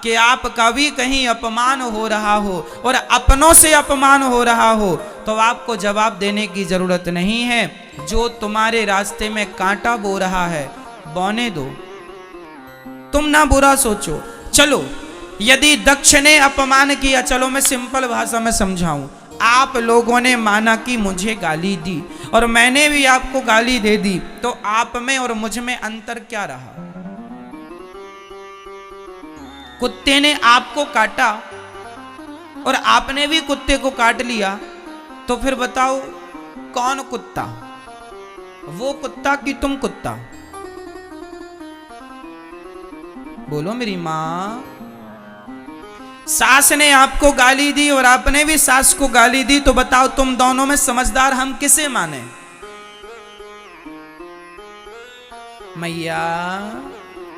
कि आपका भी कहीं अपमान हो रहा हो और अपनों से अपमान हो रहा हो, तो आपको जवाब देने की जरूरत नहीं है। जो तुम्हारे रास्ते में कांटा बो रहा है, बोने दो, तुम ना बुरा सोचो। चलो, यदि दक्ष ने अपमान किया, चलो मैं सिंपल भाषा में समझाऊं, आप लोगों ने माना कि मुझे गाली दी और मैंने भी आपको गाली दे दी, तो आप में और मुझ में अंतर क्या रहा? कुत्ते ने आपको काटा और आपने भी कुत्ते को काट लिया, तो फिर बताओ कौन कुत्ता, वो कुत्ता कि तुम कुत्ता? बोलो मेरी मां। सास ने आपको गाली दी और आपने भी सास को गाली दी, तो बताओ तुम दोनों में समझदार हम किसे माने? मैया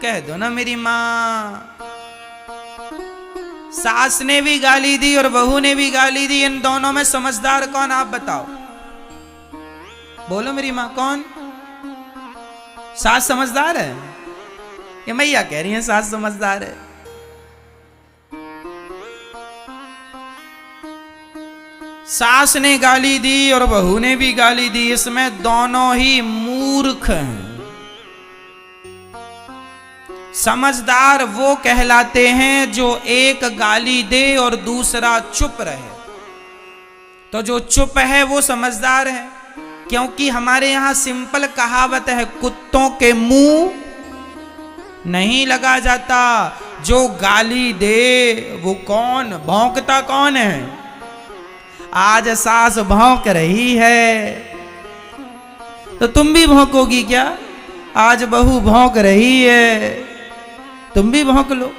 कह दो ना मेरी मां। सास ने भी गाली दी और बहू ने भी गाली दी, इन दोनों में समझदार कौन, आप बताओ? बोलो मेरी मां, कौन? सास समझदार है? ये मैया कह रही है सास समझदार है। सास ने गाली दी और बहू ने भी गाली दी, इसमें दोनों ही मूर्ख हैं। समझदार वो कहलाते हैं जो एक गाली दे और दूसरा चुप रहे, तो जो चुप है वो समझदार है। क्योंकि हमारे यहां सिंपल कहावत है, कुत्तों के मुंह नहीं लगा जाता। जो गाली दे वो कौन, भौंकता कौन है? आज सास भौंक रही है, तो तुम भी भौंकोगी क्या? आज बहू भौंक रही है, तुम भी भौंक लो।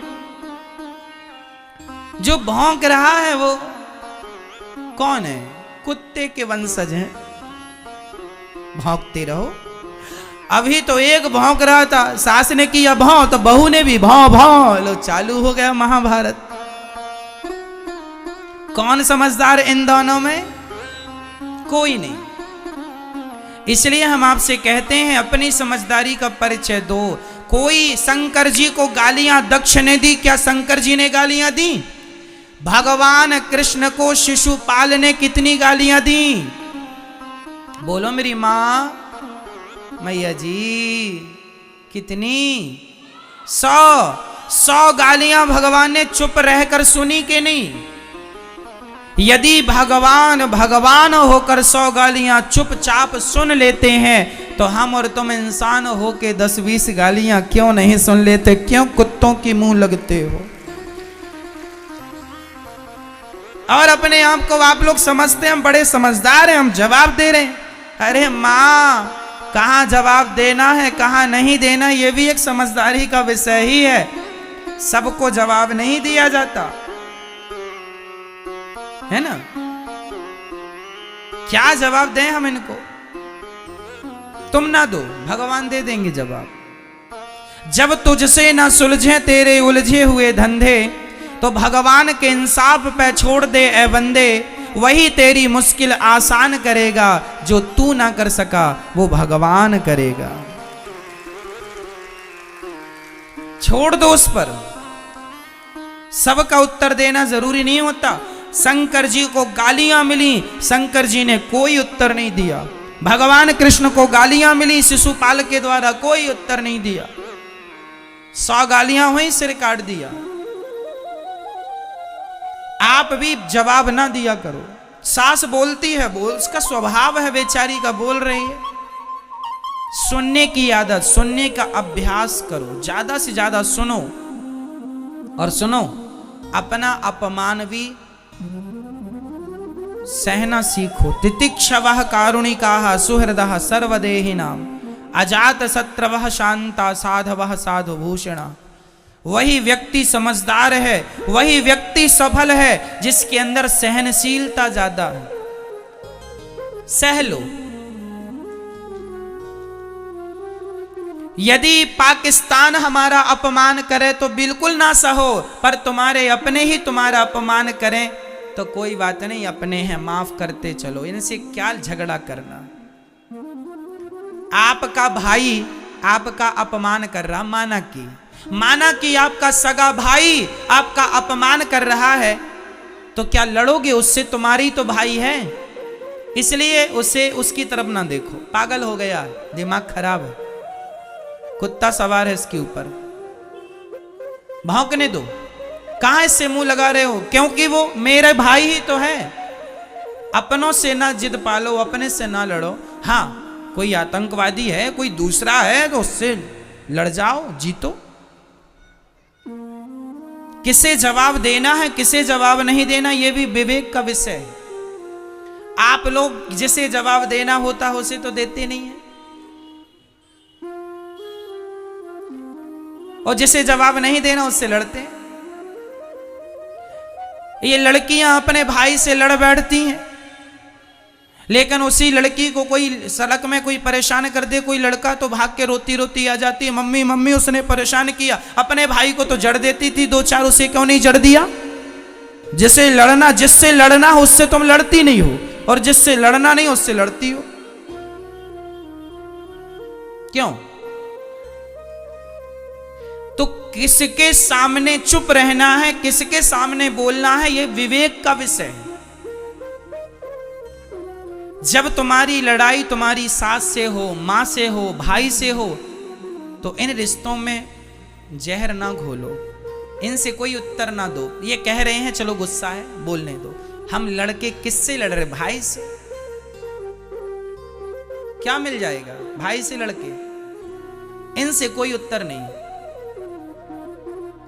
जो भौंक रहा है वो कौन है? कुत्ते के वंशज हैं। भौंकते रहो। अभी तो एक भौंक रहा था, सास ने किया भौं तो बहू ने भी भौं भौं, लो चालू हो गया महाभारत। कौन समझदार इन दोनों में? कोई नहीं। इसलिए हम आपसे कहते हैं अपनी समझदारी का परिचय दो। कोई शंकर जी को गालियां दक्ष ने दी, क्या शंकर जी ने गालियां दी? भगवान कृष्ण को शिशुपाल ने कितनी गालियां दी? बोलो मेरी मां। मैया जी कितनी? 100 गालियां भगवान ने चुप रहकर सुनी कि नहीं? यदि भगवान होकर 100 गालियां चुपचाप सुन लेते हैं, तो हम और तुम इंसान होके 10-20 गालियां क्यों नहीं सुन लेते? क्यों कुत्तों की मुंह लगते हो? और अपने आप को आप लोग समझते हैं हम बड़े समझदार हैं, हम जवाब दे रहे हैं। अरे मां, कहां जवाब देना है कहां नहीं देना, यह भी एक समझदारी का विषय ही है। सबको जवाब नहीं दिया जाता है ना। क्या जवाब दें हम इनको? तुम ना दो, भगवान दे देंगे जवाब। जब तुझसे ना सुलझे तेरे उलझे हुए धंधे, तो भगवान के इंसाफ पे छोड़ दे ए बंदे। वही तेरी मुश्किल आसान करेगा, जो तू ना कर सका वो भगवान करेगा। छोड़ दो उस पर। सबका उत्तर देना जरूरी नहीं होता। शंकर जी को गालियां मिली, शंकर जी ने कोई उत्तर नहीं दिया। भगवान कृष्ण को गालियां मिली शिशुपाल के द्वारा, कोई उत्तर नहीं दिया। 100 गालियां हुई, सिर काट दिया। आप भी जवाब ना दिया करो। सास बोलती है, बोल, उसका स्वभाव है बेचारी का, बोल रही है। सुनने की आदत, सुनने का अभ्यास करो, ज्यादा से ज्यादा सुनो। और सुनो, अपना अपमान भी सहना सीखो। तितिक्षवः कारुणिकाः सुहृदः सर्वदेहिनां अजात शत्रवः शांता साधवः साधुभूषणा। वही व्यक्ति समझदार है, वही व्यक्ति सफल है जिसके अंदर सहनशीलता ज्यादा है। सह लो। यदि पाकिस्तान हमारा अपमान करे तो बिल्कुल ना सहो, पर तुम्हारे अपने ही तुम्हारा अपमान करें तो कोई बात नहीं, अपने हैं, माफ करते चलो। इनसे क्या झगड़ा करना। आपका भाई आपका अपमान कर रहा, माना कि माना कि आपका सगा भाई आपका अपमान कर रहा है, तो क्या लड़ोगे उससे? तुम्हारी तो भाई है, इसलिए उसे उसकी तरफ ना देखो। पागल हो गया, दिमाग खराब है, कुत्ता सवार है इसके ऊपर, भौंकने दो। कहां इससे मुंह लगा रहे हो? क्योंकि वो मेरे भाई ही तो है। अपनों से ना जिद पालो, अपने से ना लड़ो। हाँ, कोई आतंकवादी है, कोई दूसरा है, तो उससे लड़ जाओ, जीतो। किसे जवाब देना है, किसे जवाब नहीं देना, यह भी विवेक का विषय है। आप लोग जिसे जवाब देना होता है उसे तो देते नहीं है, और जिसे जवाब नहीं देना उससे लड़ते हैं। ये लड़कियां अपने भाई से लड़ बैठती हैं, लेकिन उसी लड़की को कोई सड़क में कोई परेशान कर दे, कोई लड़का, तो भाग के रोती रोती आ जाती है, मम्मी मम्मी उसने परेशान किया। अपने भाई को तो जड़ देती थी दो चार, उसे क्यों नहीं जड़ दिया? जिससे लड़ना हो उससे तुम लड़ती नहीं हो, और जिससे लड़ना नहीं उससे लड़ती हो। क्यों? तो किसके सामने चुप रहना है, किसके सामने बोलना है, यह विवेक का विषय है। जब तुम्हारी लड़ाई तुम्हारी सास से हो, मां से हो, भाई से हो, तो इन रिश्तों में जहर ना घोलो, इनसे कोई उत्तर ना दो। ये कह रहे हैं चलो गुस्सा है बोलने दो, हम लड़के किससे लड़ रहे? भाई से। क्या मिल जाएगा भाई से लड़के? इनसे कोई उत्तर नहीं।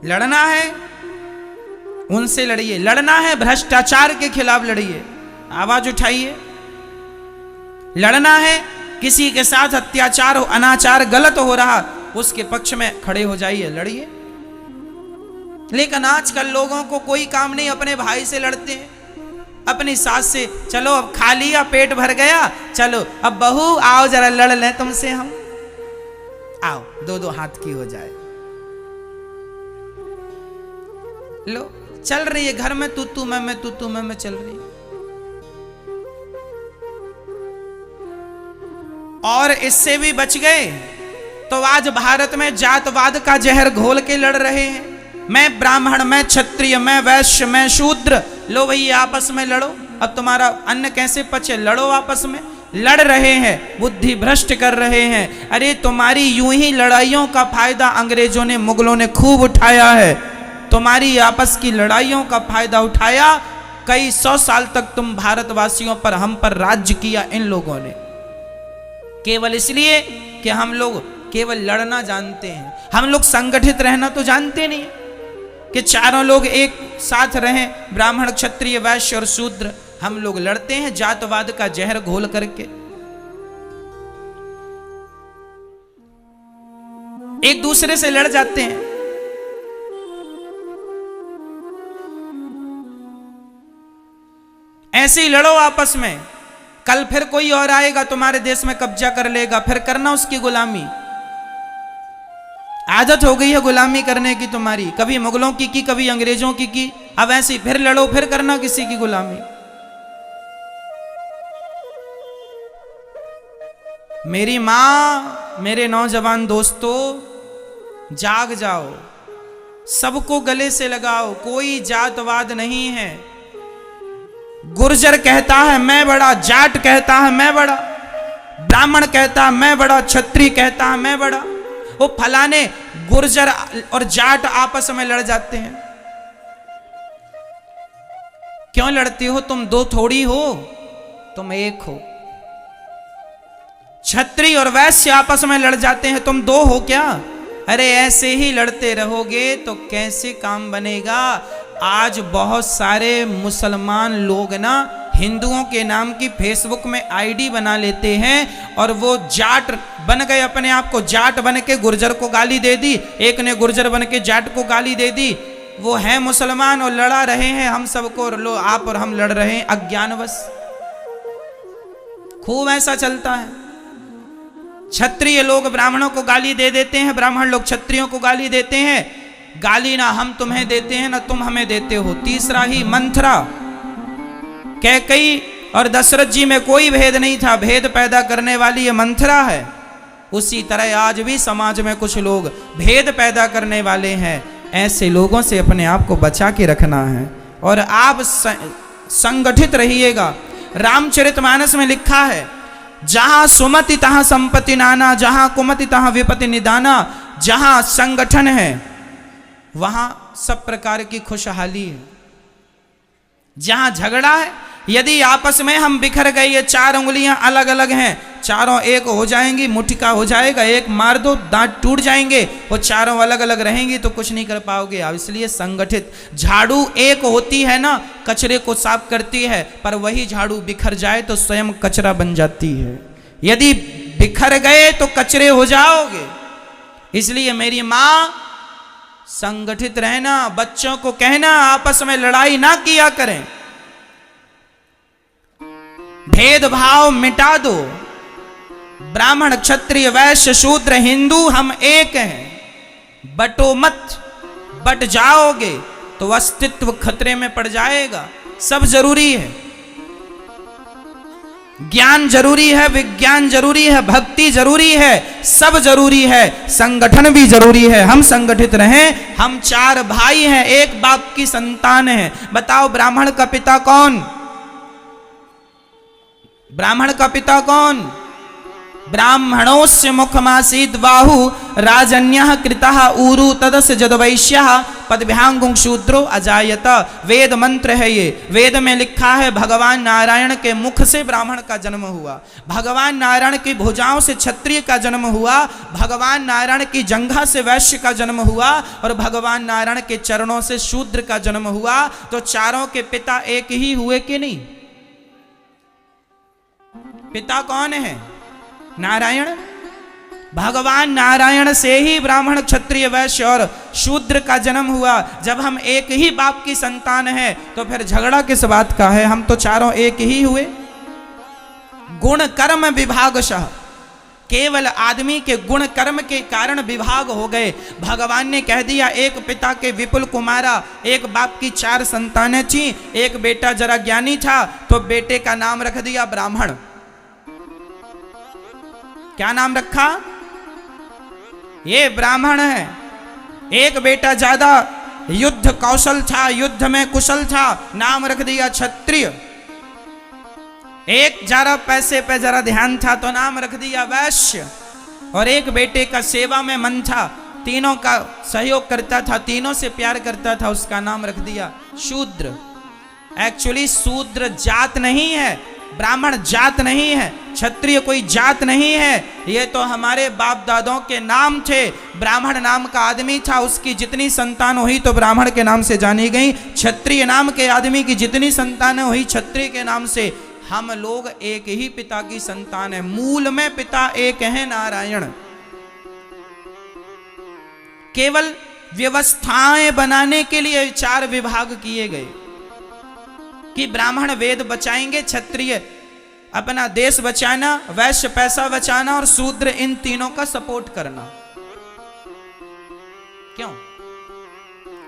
लड़ना है उनसे लड़िए, लड़ना है भ्रष्टाचार के खिलाफ लड़िए, आवाज उठाइए। लड़ना है किसी के साथ अत्याचार हो, अनाचार गलत हो रहा, उसके पक्ष में खड़े हो जाइए, लड़िए। लेकिन आजकल लोगों को कोई काम नहीं, अपने भाई से लड़ते हैं, अपनी सास से। चलो अब खा लिया, पेट भर गया, चलो अब बहू आओ जरा लड़ लें तुमसे हम, आओ दो दो हाथ की हो जाए। लो चल रही है घर में तू तू मैं, तू तू मैं चल रही है। और इससे भी बच गए तो आज भारत में जातवाद का जहर घोल के लड़ रहे हैं। मैं ब्राह्मण, मैं क्षत्रिय, मैं वैश्य, मैं शूद्र, लो भैया आपस में लड़ो, अब तुम्हारा अन्न कैसे पचे, लड़ो आपस में। लड़ रहे हैं, बुद्धि भ्रष्ट कर रहे हैं। अरे तुम्हारी यूं ही लड़ाइयों का फायदा अंग्रेजों ने, मुगलों ने खूब उठाया है। तुम्हारी आपस की लड़ाइयों का फायदा उठाया, कई 100 साल तक तुम भारतवासियों पर, हम पर राज्य किया इन लोगों ने, केवल इसलिए कि हम लोग केवल लड़ना जानते हैं। हम लोग संगठित रहना तो जानते नहीं कि चारों लोग एक साथ रहें, ब्राह्मण, क्षत्रिय, वैश्य और शूद्र। हम लोग लड़ते हैं जातवाद का जहर घोल करके, एक दूसरे से लड़ जाते हैं। ऐसे ही लड़ो आपस में, कल फिर कोई और आएगा तुम्हारे देश में कब्जा कर लेगा, फिर करना उसकी गुलामी। आदत हो गई है गुलामी करने की तुम्हारी, कभी मुगलों की कभी अंग्रेजों की। अब ऐसे फिर लड़ो, फिर करना किसी की गुलामी। मेरी मां, मेरे नौजवान दोस्तों, जाग जाओ, सबको गले से लगाओ, कोई जातवाद नहीं है। गुर्जर कहता है मैं बड़ा, जाट कहता है मैं बड़ा, ब्राह्मण कहता है मैं बड़ा, क्षत्रिय कहता है मैं बड़ा। वो फलाने गुर्जर और जाट आपस में लड़ जाते हैं। क्यों लड़ते हो? तुम दो थोड़ी हो, तुम एक हो। क्षत्रिय और वैश्य आपस में लड़ जाते हैं, तुम दो हो क्या? अरे ऐसे ही लड़ते रहोगे तो कैसे काम बनेगा? आज बहुत सारे मुसलमान लोग ना हिंदुओं के नाम की फेसबुक में आईडी बना लेते हैं और वो जाट बन गए, अपने आप को जाट बन के गुर्जर को गाली दे दी, एक ने गुर्जर बन के जाट को गाली दे दी। वो है मुसलमान और लड़ा रहे हैं हम सबको, लो आप और हम लड़ रहे हैं अज्ञानवश। खूब ऐसा चलता है। क्षत्रिय लोग ब्राह्मणों को गाली दे देते हैं, ब्राह्मण लोग क्षत्रियों को गाली देते हैं। गाली ना हम तुम्हें देते हैं ना तुम हमें देते हो। तीसरा ही मंथरा, कैकेयी और दशरथ जी में कोई भेद नहीं था, भेद पैदा करने वाली ये मंथरा है। उसी तरह आज भी समाज में कुछ लोग भेद पैदा करने वाले हैं। ऐसे लोगों से अपने आप को बचा के रखना है और आप संगठित रहिएगा। रामचरितमानस में लिखा है, जहां सुमति तहां संपत्ति नाना, जहां कुमति तहां विपत्ति निदाना। जहां संगठन है वहां सब प्रकार की खुशहाली है। जहां झगड़ा है, यदि आपस में हम बिखर गए, ये चार उंगलियां अलग अलग हैं, चारों एक हो जाएंगी, मुठ्ठिका हो जाएगा, एक मार दो दांत टूट जाएंगे, वो चारों अलग अलग रहेंगी तो कुछ नहीं कर पाओगे आप। इसलिए संगठित। झाड़ू एक होती है ना, कचरे को साफ करती है, पर वही झाड़ू बिखर जाए तो स्वयं कचरा बन जाती है। यदि बिखर गए तो कचरे हो जाओगे। इसलिए मेरी मां, संगठित रहना। बच्चों को कहना आपस में लड़ाई ना किया करें, भेदभाव मिटा दो। ब्राह्मण क्षत्रिय वैश्य शूद्र हिंदू हम एक हैं। बटो मत, बट जाओगे तो अस्तित्व खतरे में पड़ जाएगा। सब जरूरी है, ज्ञान जरूरी है, विज्ञान जरूरी है, भक्ति जरूरी है, सब जरूरी है, संगठन भी जरूरी है। हम संगठित रहें। हम चार भाई हैं, एक बाप की संतान हैं। बताओ ब्राह्मण का पिता कौन? ब्राह्मण का पिता कौन? ब्राह्मणोस्य मुखमासीद बाहु राजन्यः कृतः ऊरु तदस्य जदवैश्यः पदभ्यांगुं शूद्रो अजायत। वेद मंत्र है ये। वेद में लिखा है भगवान नारायण के मुख से ब्राह्मण का जन्म हुआ, भगवान नारायण की भुजाओं से क्षत्रिय का जन्म हुआ, भगवान नारायण की जंघा से वैश्य का जन्म हुआ और भगवान नारायण के चरणों से शूद्र का जन्म हुआ। तो चारों के पिता एक ही हुए कि नहीं? पिता कौन है? नारायण। भगवान नारायण से ही ब्राह्मण क्षत्रिय वैश्य और शूद्र का जन्म हुआ। जब हम एक ही बाप की संतान हैं तो फिर झगड़ा किस बात का है? हम तो चारों एक ही हुए। गुण कर्म विभागशः, केवल आदमी के गुण कर्म के कारण विभाग हो गए। भगवान ने कह दिया एक पिता के विपुल कुमारा, एक बाप की चार संतानें थी, एक बेटा जरा ज्ञानी था तो बेटे का नाम रख दिया ब्राह्मण। क्या नाम रखा? ये ब्राह्मण है। एक बेटा ज्यादा युद्ध कौशल था, युद्ध में कुशल था, नाम रख दिया क्षत्रिय। एक जरा पैसे पे जरा ध्यान था तो नाम रख दिया वैश्य। और एक बेटे का सेवा में मन था, तीनों का सहयोग करता था, तीनों से प्यार करता था, उसका नाम रख दिया शूद्र। एक्चुअली शूद्र जात नहीं है, ब्राह्मण जात नहीं है, क्षत्रिय कोई जात नहीं है। ये तो हमारे बाप दादों के नाम थे। ब्राह्मण नाम का आदमी था, उसकी जितनी संतान हुई तो ब्राह्मण के नाम से जानी गई। क्षत्रिय नाम के आदमी की जितनी संतानें हुई क्षत्रिय के नाम से। हम लोग एक ही पिता की संतान है। मूल में पिता एक है, नारायण। केवल व्यवस्थाएं बनाने के लिए चार विभाग किए गए कि ब्राह्मण वेद बचाएंगे, क्षत्रिय अपना देश बचाना, वैश्य पैसा बचाना और शूद्र इन तीनों का सपोर्ट करना। क्यों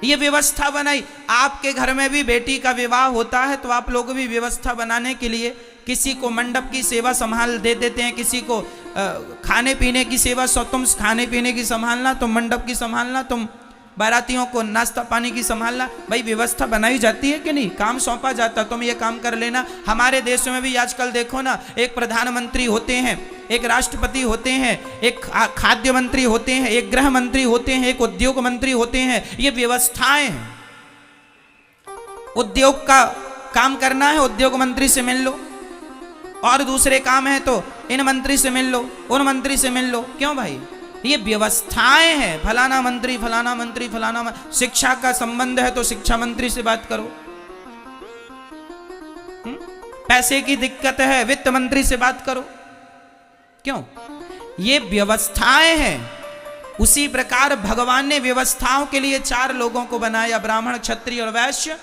ये व्यवस्था बनाई? आपके घर में भी बेटी का विवाह होता है तो आप लोग भी व्यवस्था बनाने के लिए किसी को मंडप की सेवा संभाल दे देते हैं, किसी को खाने पीने की सेवा, सो तुम खाने पीने की संभालना, तुम मंडप की संभालना, तुम बारातियों को नाश्ता पानी की संभालना। भाई व्यवस्था बनाई जाती है कि नहीं? काम सौंपा जाता, तुम ये काम कर लेना। हमारे देश में भी आजकल देखो ना, एक प्रधानमंत्री होते हैं, एक राष्ट्रपति होते हैं, एक खाद्य मंत्री होते हैं, एक गृह मंत्री होते हैं, एक उद्योग मंत्री होते हैं। ये व्यवस्थाएं हैं। उद्योग का काम करना है, उद्योग मंत्री से मिल लो, और दूसरे काम है तो इन मंत्री से मिल लो, उन मंत्री से मिल लो। क्यों भाई? ये व्यवस्थाएं हैं। फलाना मंत्री, फलाना मंत्री, फलाना शिक्षा का संबंध है तो शिक्षा मंत्री से बात करो। पैसे की दिक्कत है, वित्त मंत्री से बात करो। क्यों? ये व्यवस्थाएं हैं। उसी प्रकार भगवान ने व्यवस्थाओं के लिए चार लोगों को बनाया, ब्राह्मण क्षत्रिय और वैश्य।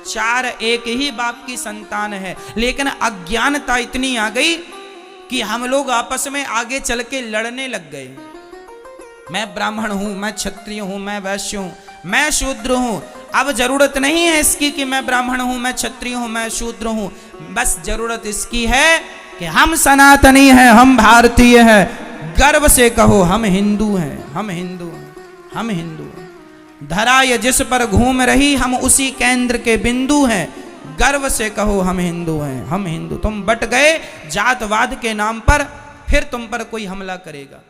चार एक ही बाप की संतान है, लेकिन अज्ञानता इतनी आ गई कि हम लोग आपस में आगे चल के लड़ने लग गए। मैं ब्राह्मण हूं, मैं क्षत्रिय हूं, मैं वैश्य हूं, मैं शूद्र हूं। अब जरूरत नहीं है इसकी कि मैं ब्राह्मण हूं, मैं क्षत्रिय हूं, मैं शूद्र हूं। बस जरूरत इसकी है कि हम सनातनी हैं, हम भारतीय हैं। गर्व से कहो हम हिंदू हैं, हम हिंदू हैं, हम हिंदू हैं। धरा ये जिस पर घूम रही हम उसी केंद्र के बिंदु हैं। गर्व से कहो हम हिंदू हैं, हम हिंदू। तुम बट गए जातवाद के नाम पर, फिर तुम पर कोई हमला करेगा।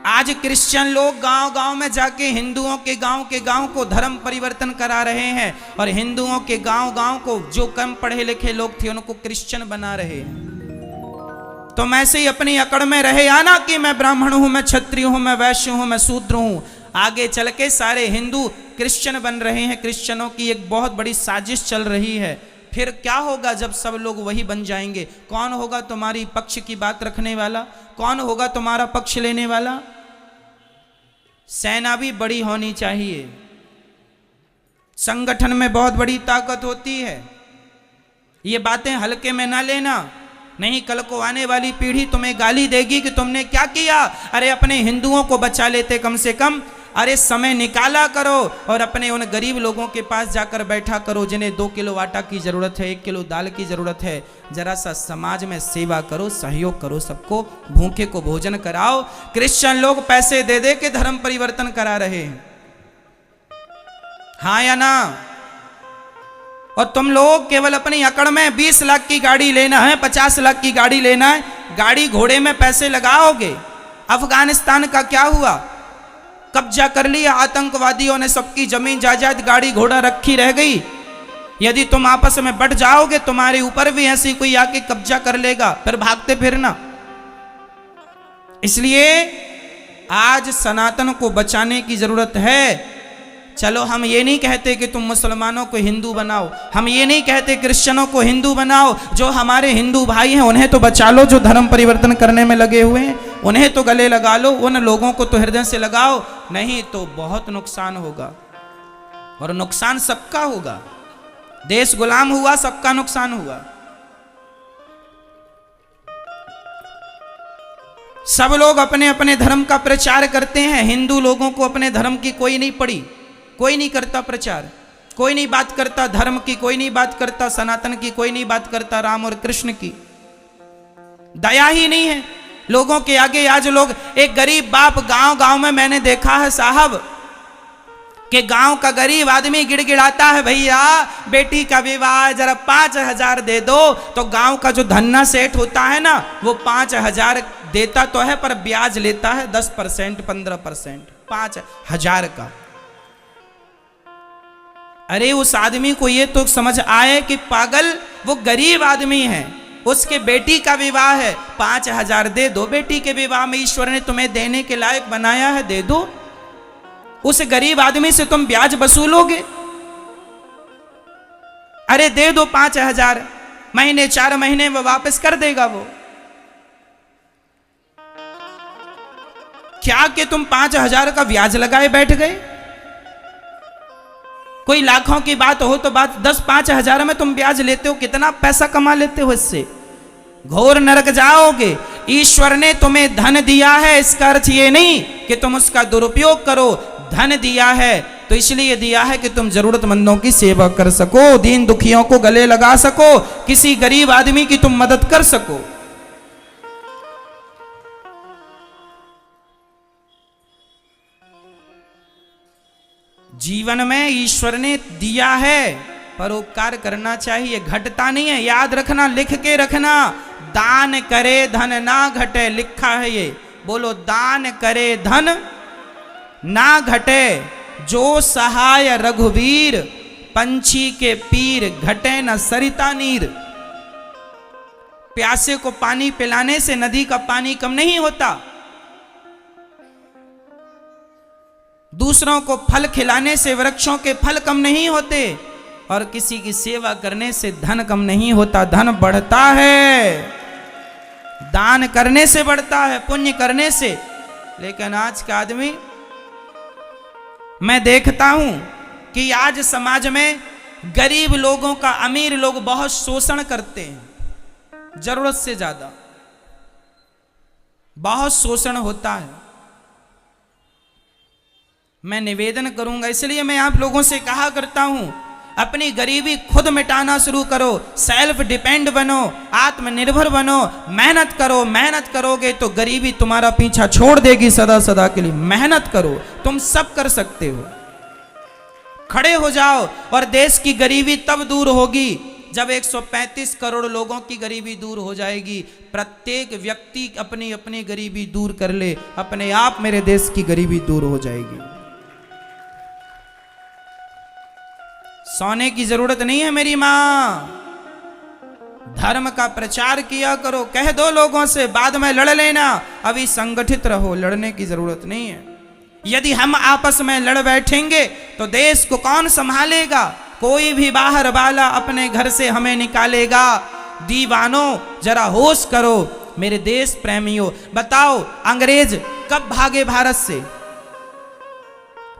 आज क्रिश्चियन लोग गांव-गांव में जाके हिंदुओं के गांव को धर्म परिवर्तन करा रहे हैं, और हिंदुओं के गांव को जो कम पढ़े लिखे लोग थे उनको क्रिश्चियन बना रहे हैं। तुम ऐसे ही अपनी अकड़ में रहे आना कि मैं ब्राह्मण हूं, मैं क्षत्रिय हूं, मैं वैश्य हूं, मैं शूद्र हूं। आगे चल के सारे हिंदू क्रिश्चियन बन रहे हैं। क्रिश्चियनों की एक बहुत बड़ी साजिश चल रही है। फिर क्या होगा जब सब लोग वही बन जाएंगे? कौन होगा तुम्हारी पक्ष की बात रखने वाला? कौन होगा तुम्हारा पक्ष लेने वाला? सेना भी बड़ी होनी चाहिए। संगठन में बहुत बड़ी ताकत होती है। ये बातें हल्के में ना लेना, नहीं कल को आने वाली पीढ़ी तुम्हें गाली देगी कि तुमने क्या किया। अरे अपने हिंदुओं को बचा लेते कम से कम। अरे समय निकाला करो और अपने उन गरीब लोगों के पास जाकर बैठा करो जिन्हें 2 किलो आटा की जरूरत है, 1 किलो दाल की जरूरत है। जरा सा समाज में सेवा करो, सहयोग करो, सबको भूखे को भोजन कराओ। क्रिश्चियन लोग पैसे दे दे के धर्म परिवर्तन करा रहे हैं, हाँ या ना? और तुम लोग केवल अपनी अकड़ में 20 लाख की गाड़ी लेना है, 50 लाख की गाड़ी लेना है, गाड़ी घोड़े में पैसे लगाओगे। अफगानिस्तान का क्या हुआ? कब्जा कर लिया आतंकवादियों ने, सबकी जमीन जायदाद गाड़ी घोड़ा रखी रह गई। यदि तुम आपस में बढ़ जाओगे तुम्हारे ऊपर भी ऐसी कोई आके कब्जा कर लेगा, फिर भागते फिरना। इसलिए आज सनातन को बचाने की जरूरत है। चलो हम ये नहीं कहते कि तुम मुसलमानों को हिंदू बनाओ, हम ये नहीं कहते क्रिश्चियनों को हिंदू बनाओ। जो हमारे हिंदू भाई हैं उन्हें तो बचा लो, जो धर्म परिवर्तन करने में लगे हुए हैं उन्हें तो गले लगा लो, उन लोगों को तो हृदय से लगाओ, नहीं तो बहुत नुकसान होगा। और नुकसान सबका होगा। देश गुलाम हुआ, सबका नुकसान हुआ। सब लोग अपने अपने धर्म का प्रचार करते हैं। हिंदू लोगों को अपने धर्म की कोई नहीं पड़ी, कोई नहीं करता प्रचार, कोई नहीं बात करता धर्म की, कोई नहीं बात करता सनातन की, कोई नहीं बात करता राम और कृष्ण की। दया ही नहीं है लोगों के आगे। आज लोग, एक गरीब बाप गांव में मैंने देखा है साहब, कि गांव का गरीब आदमी गिड़गिड़ाता है, भैया बेटी का विवाह जरा 5,000 दे दो। तो गांव का जो धन्ना सेठ होता है ना, वो 5,000 देता तो है पर ब्याज लेता है 10%, 15%, 5,000 का। अरे उस आदमी को ये तो समझ आए कि पागल, वो गरीब आदमी है, उसके बेटी का विवाह है, 5,000 दे दो। बेटी के विवाह में ईश्वर ने तुम्हें देने के लायक बनाया है, दे दो। उस गरीब आदमी से तुम ब्याज वसूलोगे? अरे दे दो 5,000, महीने 4 महीने में वापस कर देगा वो। क्या कि तुम 5,000 का ब्याज लगाए बैठ गए? कोई लाखों की बात हो तो बात 10-5,000 में तुम ब्याज लेते हो, कितना पैसा कमा लेते हो इससे? घोर नरक जाओगे। ईश्वर ने तुम्हें धन दिया है, इसका अर्थ ये नहीं कि तुम उसका दुरुपयोग करो। धन दिया है तो इसलिए दिया है कि तुम जरूरतमंदों की सेवा कर सको, दीन दुखियों को गले लगा सको, किसी गरीब आदमी की तुम मदद कर सको। जीवन में ईश्वर ने दिया है, परोपकार करना चाहिए, घटता नहीं है। याद रखना, लिख के रखना, दान करे धन ना घटे, लिखा है ये। बोलो, दान करे धन ना घटे, जो सहाय रघुवीर, पंछी के पीर, घटे न सरिता नीर। प्यासे को पानी पिलाने से नदी का पानी कम नहीं होता, दूसरों को फल खिलाने से वृक्षों के फल कम नहीं होते, और किसी की सेवा करने से धन कम नहीं होता। धन बढ़ता है, दान करने से बढ़ता है, पुण्य करने से। लेकिन आज का आदमी, मैं देखता हूं कि आज समाज में गरीब लोगों का अमीर लोग बहुत शोषण करते हैं, जरूरत से ज्यादा बहुत शोषण होता है। मैं निवेदन करूंगा, इसलिए मैं आप लोगों से कहा करता हूं, अपनी गरीबी खुद मिटाना शुरू करो, सेल्फ डिपेंड बनो, आत्मनिर्भर बनो, मेहनत करो। मेहनत करोगे तो गरीबी तुम्हारा पीछा छोड़ देगी सदा सदा के लिए। मेहनत करो, तुम सब कर सकते हो। खड़े हो जाओ और देश की गरीबी तब दूर होगी जब 135 करोड़ लोगों की गरीबी दूर हो जाएगी। प्रत्येक व्यक्ति अपनी अपनी गरीबी दूर कर ले, अपने आप मेरे देश की गरीबी दूर हो जाएगी। सोने की जरूरत नहीं है मेरी मां। धर्म का प्रचार किया करो, कह दो लोगों से, बाद में लड़ लेना। अभी संगठित रहो, लड़ने की जरूरत नहीं है। यदि हम आपस में लड़ बैठेंगे तो देश को कौन संभालेगा? कोई भी बाहर वाला अपने घर से हमें निकालेगा। दीवानों जरा होश करो, मेरे देश प्रेमियों। बताओ अंग्रेज कब भागे भारत से?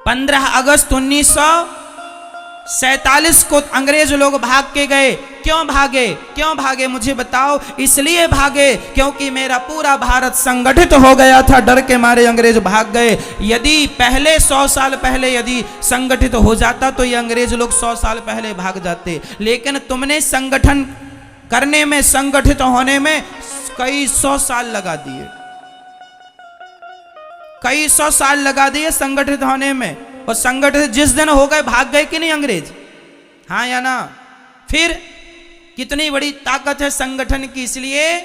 15 अगस्त 1947 को अंग्रेज लोग भाग के गए। क्यों भागे? क्यों भागे मुझे बताओ। इसलिए भागे क्योंकि मेरा पूरा भारत संगठित हो गया था, डर के मारे अंग्रेज भाग गए। यदि पहले 100 साल पहले यदि संगठित हो जाता तो ये अंग्रेज लोग 100 साल पहले भाग जाते। लेकिन तुमने संगठन करने में, संगठित होने में कई 100 साल लगा दिए, कई 100 साल लगा दिए संगठित होने में। और संगठित जिस दिन हो गए, भाग गए कि नहीं अंग्रेज? हाँ या ना? फिर कितनी बड़ी ताकत है संगठन की। इसलिए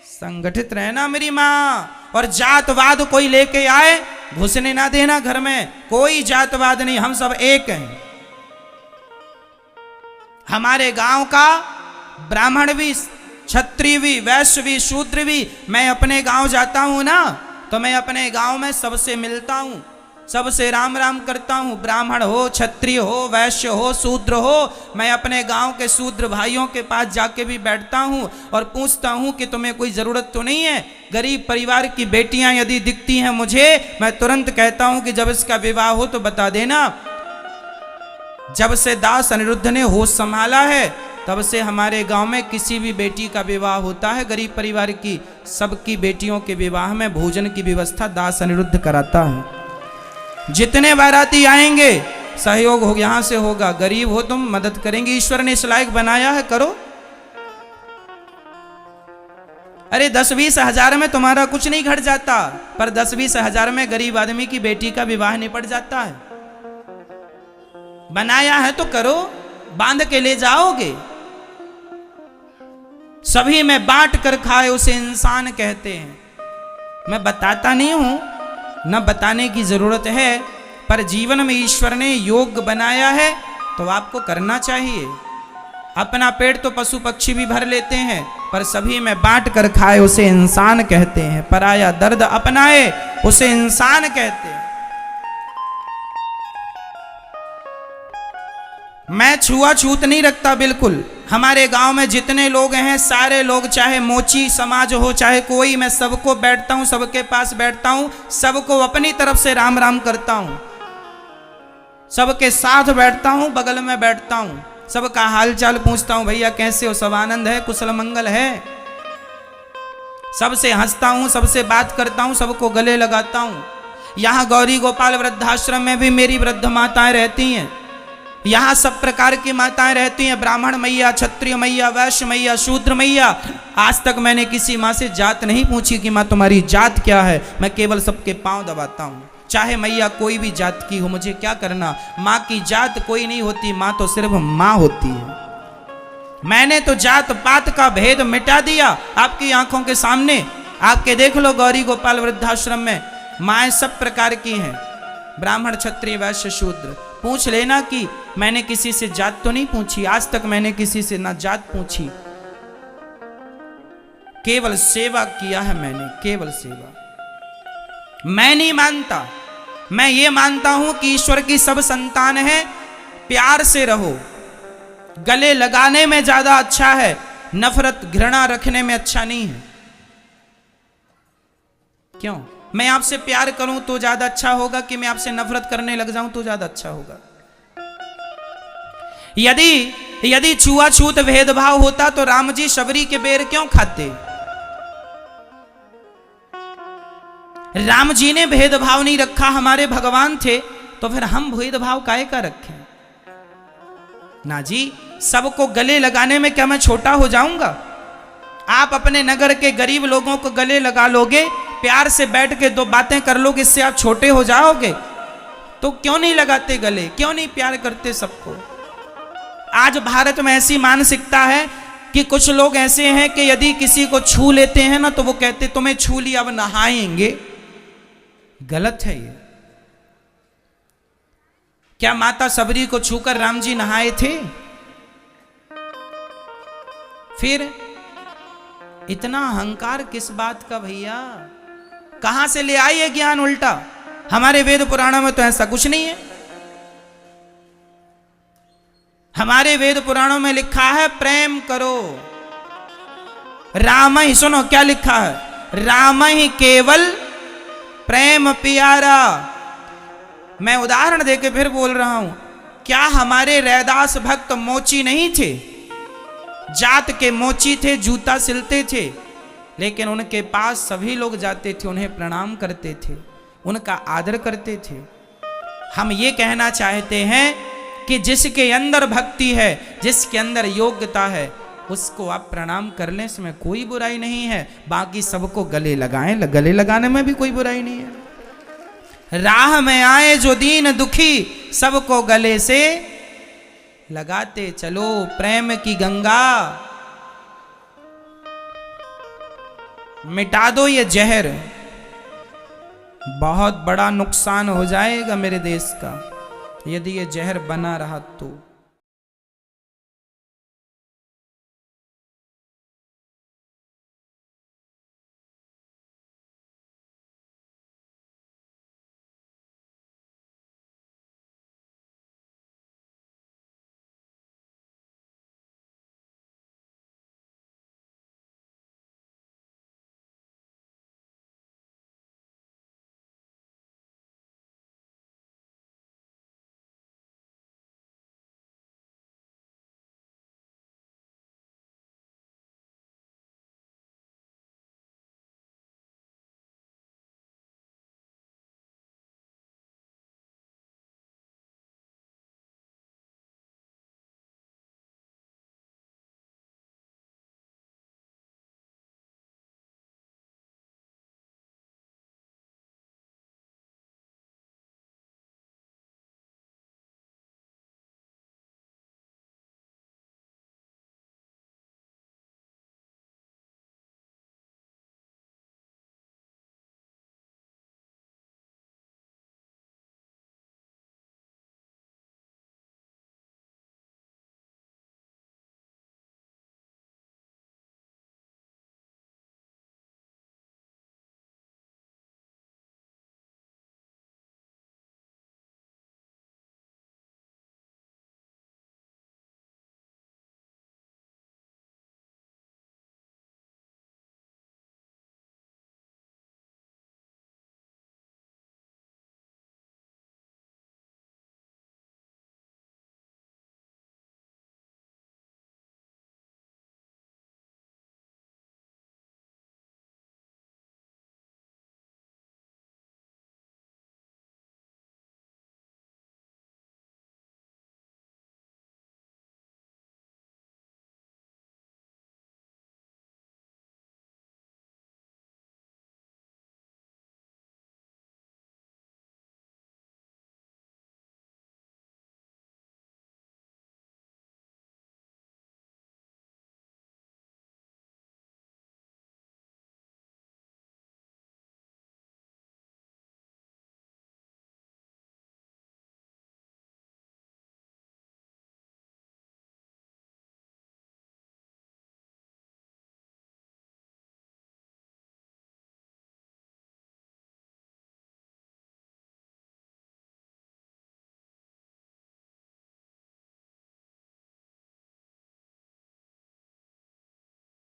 संगठित रहना मेरी मां। और जातवाद कोई लेके आए, घुसने ना देना घर में। कोई जातवाद नहीं, हम सब एक हैं। हमारे गांव का ब्राह्मण भी, क्षत्रिय भी, वैश्य भी, शूद्र भी, मैं अपने गांव जाता हूं ना तो मैं अपने गांव में सबसे मिलता हूं, सबसे राम राम करता हूं। ब्राह्मण हो, क्षत्रिय हो, वैश्य हो, शूद्र हो, मैं अपने गांव के शूद्र भाइयों के पास जाके भी बैठता हूं और पूछता हूं कि तुम्हें कोई जरूरत तो नहीं है? गरीब परिवार की बेटियां यदि दिखती हैं मुझे, मैं तुरंत कहता हूं कि जब इसका विवाह हो तो बता देना। जब से दास अनिरुद्ध ने होश संभाला है तब से हमारे गांव में किसी भी बेटी का विवाह होता है गरीब परिवार की, सबकी बेटियों के विवाह में भोजन की व्यवस्था दास अनिरुद्ध कराता है। जितने बाराती आएंगे सहयोग हो, यहां से होगा। गरीब हो तुम, मदद करेंगे। ईश्वर ने इस लायक बनाया है, करो। अरे 10-20 हजार में तुम्हारा कुछ नहीं घट जाता, पर 10-20 हजार में गरीब आदमी की बेटी का विवाह निपट जाता है। बनाया है तो करो, बांध के ले जाओगे। सभी में बांट कर खाए उसे इंसान कहते हैं। मैं बताता नहीं हूं, न बताने की जरूरत है, पर जीवन में ईश्वर ने योग बनाया है तो आपको करना चाहिए। अपना पेट तो पशु पक्षी भी भर लेते हैं, पर सभी में बांट कर खाए उसे इंसान कहते हैं। पराया दर्द अपनाए उसे इंसान कहते हैं। मैं छुआछूत नहीं रखता बिल्कुल। हमारे गांव में जितने लोग हैं सारे लोग, चाहे मोची समाज हो चाहे कोई, मैं सबको बैठता हूं, सबके पास बैठता हूं, सबको अपनी तरफ से राम राम करता हूं, सबके साथ बैठता हूं, बगल में बैठता हूं, सबका हालचाल पूछता हूं, भैया कैसे हो, सब आनंद है, कुशल मंगल है। सबसे हंसता हूं, सबसे बात करता हूं, सबको गले लगाता हूं। यहां गौरी गोपाल वृद्धाश्रम में भी मेरी वृद्ध माताएं रहती हैं। यहाँ सब प्रकार की माताएं रहती हैं, ब्राह्मण मैया, क्षत्रिय मैया, वैश्य मैया, शूद्र मैया। आज तक मैंने किसी माँ से जात नहीं पूछी कि माँ तुम्हारी जात क्या है। मैं केवल सबके पांव दबाता हूँ, चाहे मैया कोई भी जात की हो, मुझे क्या करना। माँ की जात कोई नहीं होती, माँ तो सिर्फ माँ होती है। मैंने तो जात पात का भेद मिटा दिया आपकी आंखों के सामने। आपके देख लो गौरी गोपाल वृद्धाश्रम में माएँ सब प्रकार की हैं, ब्राह्मण, क्षत्रिय, वैश्य, शूद्र। पूछ लेना कि मैंने किसी से जात तो नहीं पूछी, आज तक मैंने किसी से ना जात पूछी, केवल सेवा किया है मैंने, केवल सेवा। मैं नहीं मानता, मैं ये मानता हूं कि ईश्वर की सब संतान है, प्यार से रहो। गले लगाने में ज्यादा अच्छा है, नफरत घृणा रखने में अच्छा नहीं है। क्यों? मैं आपसे प्यार करूं तो ज्यादा अच्छा होगा कि मैं आपसे नफरत करने लग जाऊं तो ज्यादा अच्छा होगा? यदि छुआछूत भेदभाव होता तो राम जी शबरी के बेर क्यों खाते? राम जी ने भेदभाव नहीं रखा, हमारे भगवान थे, तो फिर हम भेदभाव काहे का रखें? ना जी, सबको गले लगाने में क्या मैं छोटा हो जाऊंगा? आप अपने नगर के गरीब लोगों को गले लगा लोगे, प्यार से बैठ के दो बातें कर लोगे, इससे आप छोटे हो जाओगे? तो क्यों नहीं लगाते गले, क्यों नहीं प्यार करते सबको? आज भारत में ऐसी मानसिकता है कि कुछ लोग ऐसे हैं कि यदि किसी को छू लेते हैं ना तो वो कहते तुम्हें छू लिया अब नहाएंगे। गलत है ये। क्या माता सबरी को छूकर राम जी नहाए थे? फिर इतना अहंकार किस बात का भैया? कहां से ले आई है ज्ञान उल्टा? हमारे वेद पुराणों में तो ऐसा कुछ नहीं है। हमारे वेद पुराणों में लिखा है प्रेम करो, राम ही, सुनो क्या लिखा है, राम ही केवल प्रेम प्यारा। मैं उदाहरण देके फिर बोल रहा हूं, क्या हमारे रैदास भक्त मोची नहीं थे? जात के मोची थे, जूता सिलते थे, लेकिन उनके पास सभी लोग जाते थे, उन्हें प्रणाम करते थे, उनका आदर करते थे। हम ये कहना चाहते हैं कि जिसके अंदर भक्ति है, जिसके अंदर योग्यता है, उसको आप प्रणाम कर लें, इसमें कोई बुराई नहीं है। बाकी सबको गले लगाएं, गले लगाने में भी कोई बुराई नहीं है। राह में आए जो दीन दुखी, सबको गले से लगाते चलो। प्रेम की गंगा मिटा दो ये जहर, बहुत बड़ा नुकसान हो जाएगा मेरे देश का यदि ये जहर बना रहा तो।